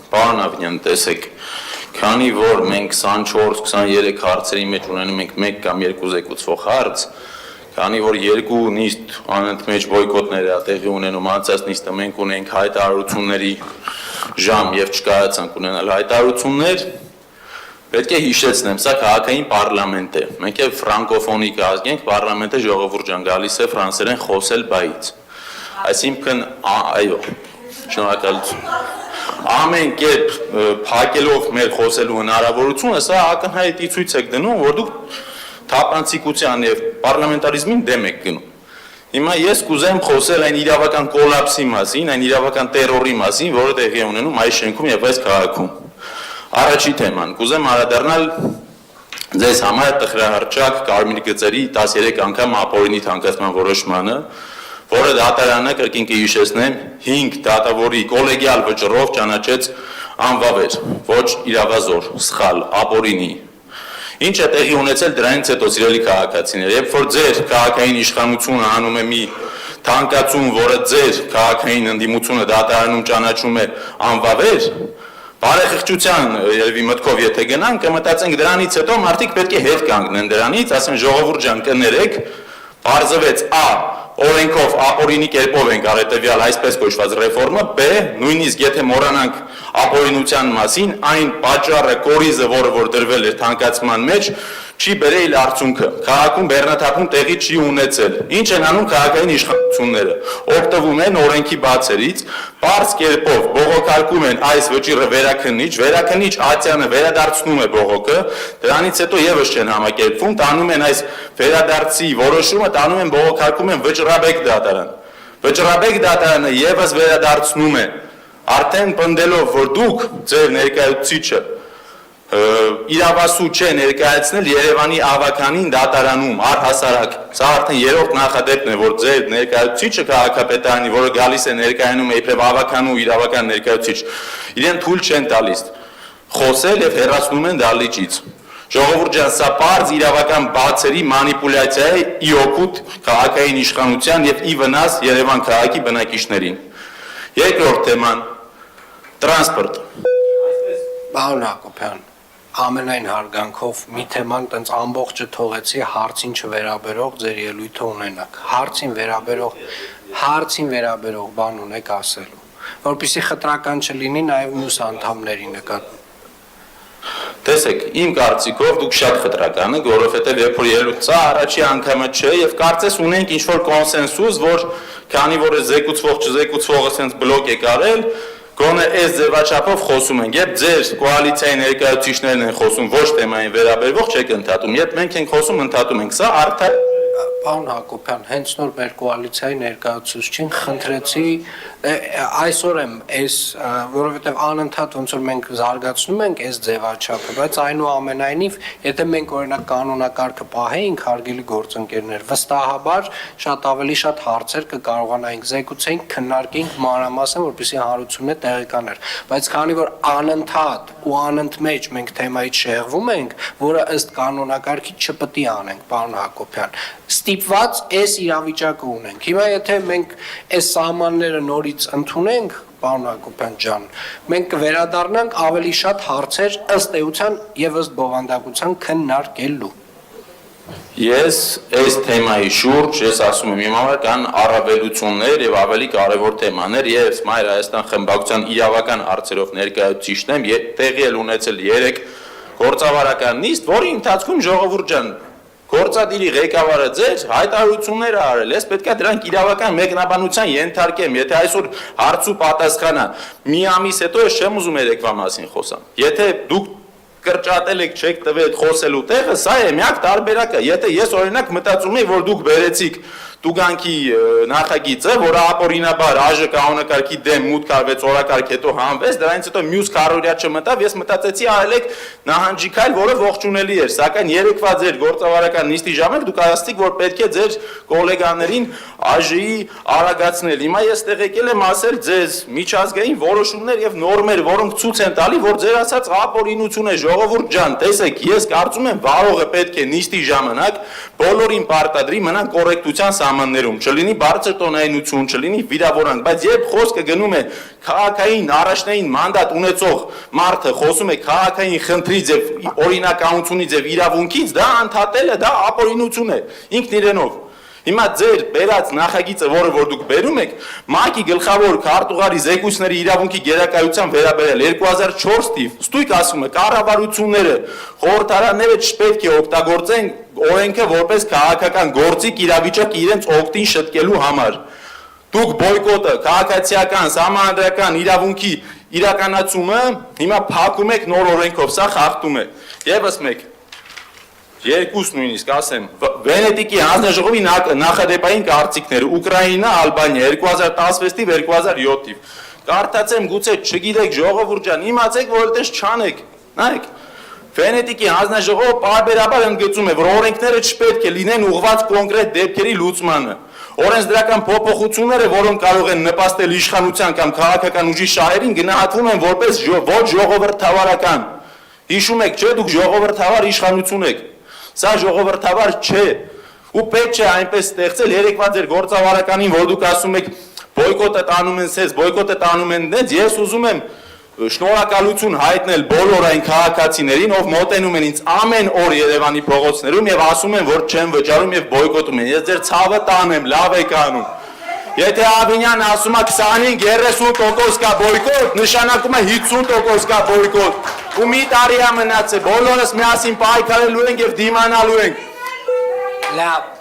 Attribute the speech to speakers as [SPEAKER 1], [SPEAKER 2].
[SPEAKER 1] Պարոն Ավինյան, տեսեք, քանի որ մենք 24-23 հարցերի մեջ ունենում ենք 1 կամ 2 զեկուցվող հարց, քանի որ 2 նիստ անընդմեջ բոյկոտներ է տեղի ունենում, անցած նիստը մենք ունենք հայտարարությունների ժամ եւ չկարողացանք ունենալ հայտարարություններ, պետք է հիշեցնեմ, սա քաղաքային պարլամենտ է, մենք եւ ֆրանկոֆոնիկ ազգ ենք, պարլամենտը ժողովուրդ ջան գալիս է ֆրանսերեն խոսել բայից, այսինքն այո, շնորհակալություն, ամեն կերպ փակելով մեր խոսելու հնարավորությունը, սա ակնհայտ ցույց է դնում, որ դուք թափանցիկության եւ պարլամենտարիզմին դեմ եք գնում։ Հիմա ես կուզեմ խոսել այն իրավական կոլապսի մասին, այն իրավական տերորի մասին, որը տեղի է ունենում այս շենքում եւ այս քաղաքում։ Առաջի թեման, կուզեմ անդրադառնալ ձեզ համար տխրահարճակ կարմիր գծերի 13 անգամ ապօրինի թանկացման որոշմանը, որը դատարանը կրկին կհիշեցնեմ 5 դատավորի կոլեգիալ վճռով ճանաչեց անվավեր, ոչ իրավազոր, սխալ, ապօրինի։ Ինչ է տեղի ունեցել դրանից հետո սիրելի քաղաքացիներ, երբ որ ձեր քաղաքային իշխանությունը անում է մի թանկացում, որը ձեր քաղաքային ընդդիմությունը դատարանում ճանաչում է անվավեր, բարեխղճության երևի մտքով եթե գնանք, կմտածենք դրանից հետո մարդիկ պետք է հետ կանգնեն դրանից, ասեն ժողովուրդ ջան կներեք, բարձվեց օրենքով ապօրինի կերպով ենք արետևյալ այսպես կոչված ռեֆորմը, B, նույնիսկ եթե մոռանանք ապօրինության մասին, այն պատճառը կորիզը, որը որ դրվել էր թանկացման մեջ, չի բերել արդյունքը, քաղաքում բեռնաթափում տեղի չի ունեցել, ինչ են անում քաղաքային իշխանությունները, օգտվում են օրենքի բացերից, պարզ կերպով բողոքարկում են այս վճիռը վերաքննիչ ատյանը վերադարձնում է բողոքը, դրանից հետո եւս չեն համակերպվում, տանում են այս վերադարձի որոշումը, տանում են բողոքարկում են վճռաբեկ դատարան, վճռաբեկ դատարանը եւս վերադարձնում է, արդեն պնդելով, որ դուք ձեր ներկայացուցիչը իրավասու չէ ներկայացնել Երևանի ավականին դատարանում առհասարակ, սա արդեն երրորդ նախադեպն է, որ ձեր ներկայացուցիչը քաղաքապետարանի, որը գալիս է ներկայանում է իբրև ավականու իրավական ներկայացուցիչ, իրեն թույլ չեն տալիս խոսել եւ հեռացնում են դահլիճից։ Ժողովուրդ ջան, սա պարզ իրավական բացերի մանիպուլյացիա է ի օգուտ քաղաքային իշխանության եւ ի վնաս Երևան քաղաքի բնակիչներին։ Երկրորդ թեման՝ տրանսպորտ։
[SPEAKER 2] Պարոն Հակոբյան, ամենայն հարգանքով մի թեման տենց ամբողջը թողեցի հարցին չվերաբերող ձեր ելույթը ունենաք։ Հարցին վերաբերող բան ունեք ասելու, որպեսզի խտրական չլինի նաև մյուս անդամների նկատմամբ։
[SPEAKER 1] Տեսեք, իմ կարծիքով դուք շատ խտրական եք, որովհետև երբ որ ելույթը առաջի անգամը չէ եւ կարծես ունենք ինչ-որ կոնսենսուս, որ քանի որ զեկուցվող չզեկուցվողը sense բլոկ է կարել, գոնե այս ձևաչափով խոսում ենք, երբ ձեր կոալիցիայի ներկայացուցիչներն են խոսում ոչ թեմային վերաբերվող չեք ընդհատում, երբ մենք ենք խոսում ընդհատում ենք, սա արդար
[SPEAKER 2] Պարոն Հակոբյան, հենց նոր մեր կոալիցիայի ներկայացուցչին խնդրեցի այսօր եմ այս, որովհետև անընդհատ ոնց որ մենք զարգացնում ենք այս ձևաչափը, բայց այնուամենայնիվ, եթե մենք օրինակ կանոնակարգը պահեինք, հարգելի գործընկերներ, վստահաբար շատ ավելի շատ հարցեր կկարողանայինք զեկուցենք, քննարկենք մանրամասն, որպեսզի հանրությունը տեղեկանար, բայց քանի որ անընդհատ ու անընդմեջ մենք թեմայից շեղվում ենք, որը ըստ կանոնակարգի չպետք է անենք, պարոն Հակոբյան, ստիպված այս իրավիճակը ունենք։ Հիմա եթե մենք այս սահմանները նորից ընդունենք, պարոն Հակոբյան ջան, մենք կվերադառնանք ավելի շատ հարցեր ըստ էության եւ ըստ բովանդակության քննարկելու։
[SPEAKER 1] Ես այս թեմայի շուրջ, ես ասում եմ, իմ համար կան առավելություններ եւ ավելի կարեւոր թեմաներ, ես Մայր Հայաստան խմբակցության իրավական հարցերով ներկայացուցիչն եմ, տեղի էլ ունեցել 3 գործավարական նիստ, որի ընթացքում ժողովուրդ ջան գործադիրի ղեկավարը ձեր հայտարարություններ է արել, ես պետք է դրանք իրավական մեկնաբանության ենթարկեմ, եթե այսօր հարց ու պատասխանը մի ամիս հետո ես չեմ ուզում երեկվա մասին խոսամ, եթե դուք կրճատել եք չեք տվել խոսելու տեղը, սա է միակ տարբերակը, եթե ես օրինակ մտածում եի, որ դուք բերեցիք տուգանքի նախագիծը, որը ապօրինաբար ԱԺ կանոնակարգի դեմ մուտք արվեց օրակարգ հետո հանվեց, դրանից հետո մյուս քառորյա չմտավ, ես մտածեցի արել եք նահանջի քայլ, որը ողջունելի էր, սակայն երեկվա ձեր գործավարական նիստի ժամանակ դուք ասացիք, որ պետք է ձեր գոլեգաներին ԱԺ-ի արագացնել։ Հիմա ես տեղեկել եմ ասել ձեզ միջազգային որոշումներ եւ նորմեր, որոնք ցույց են տալի, որ ձեր ասած ապօրինություն է, ժողովուրդ ջան, տեսեք, ես կարծում եմ վարողը պետք է նիստի ժամանակ բոլորին պարտադրի մնան կոռեկտության սահմաններում, չլինի բարձր տոնայնություն, չլինի վիրավորանք, բայց երբ խոսքը գնում է քաղաքային առաջնային մանդատ ունեցող մարդը խոսում է քաղաքային խնդրից եւ օրինականությունից եւ իրավունքից, դա ընդհատելը, դա ապօրինություն է ինքն իրենով։ Հիմա ձեր բերած նախագիծը, որը որ դուք բերում եք, ՄԱԿ-ի գլխավոր քարտուղարի զեկույցների իրավունքի գերակայության վերաբերյալ 2004 թիվ, ստույգ ասում է, կառավարությունները, խորհրդարանները չպետք է օգտագործեն օրենքը որպես քաղաքական գործիք իրավիճակ իրենց օգտին շտկելու համար։ Դուք բոյկոտը, քաղաքացիական, սահմանադրական իրավունքի իրականացումը հիմա փակում եք նոր օրենքով, սա խախտում է։ Եվս մեկ երկուս նույնիսկ ասեմ, Վենետիկի հանձնաժողովի նախադեպային կարծիքները, Ուկրաինա, Ալբանիա, 2016 թիվ, 2007 թիվ։ Կարդացեմ, գուցե չգիտեք ժողովուրդ ջան, իմացեք, որ այդպես չանեք։ Նայեք, Վենետիկի հանձնաժողովը պարբերաբար ընդգծում է, որ օրենքները չպետք է լինեն ուղղված կոնկրետ դեպքերի լուծմանը։ Օրենսդրական փոփոխությունները, որոնք կարող են նպաստել իշխանության կամ քաղաքական ուժի շահերին, գնահատվում են որպես ոչ ժողովրդավարական։ Հիշում եք, չէ՞, դուք ժողովրդավար իշխանություն եք։ Սա ժողովրդավար չէ, ու պետք չէ այնպես ստեղծել երեկվա ձեր գործավարականին, որ դուք ասում եք բոյկոտը տանում են սեզ, բոյկոտը տանում են դենց, ես ուզում եմ շնորհակալություն հայտնել բոլոր այն քաղաքացիներին, ով մոտենում են ինձ ամեն օր Երևանի փողոցներում եւ ասում են, որ չեն վճարում եւ բոյկոտում են, ես ձեր ցավը տանեմ, լավ եք անում։ Եթե Ավինյան ասում է 25-30% կա բոյկոտ, նշանակում է 50% կա բոյկոտ։ Ու մի տարի է մնացել, բոլորս միասին պայքարելու ենք եւ դիմանալու ենք։
[SPEAKER 2] Լավ